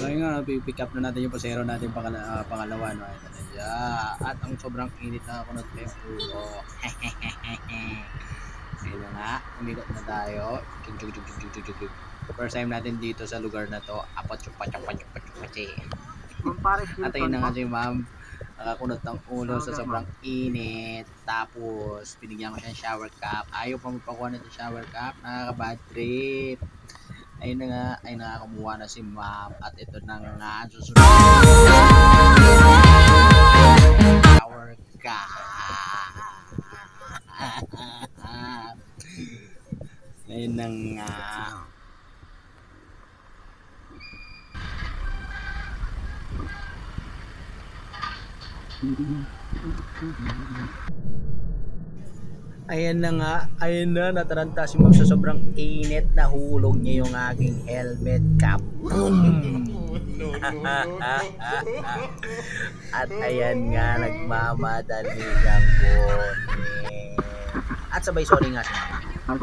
So ayun nga, pick up na natin yung pasero natin pangalawa, no? Ayun na siya. At ang sobrang init na ako ng ulo. Ayun na nga, umikot na tayo. First time natin dito sa lugar na to. At ayun na nga si ma'am, nakakunot ng ulo sa sobrang init. Tapos binigyan ko siya ng shower cap. Ayaw pa magpakuha na sa shower cap. Nakaka-bad trip. Ayun na nga, ay nakakamuha na si ma'am. At ito na nga, susunod shower cap. Ayun na nga. Ayan na nga, ayun na, nataranta si ma'am sa sobrang init, nahulog niya yung aking helmet cap. At ayan nga, nagmamadali ng konti. At sabay sorry nga si ma'am.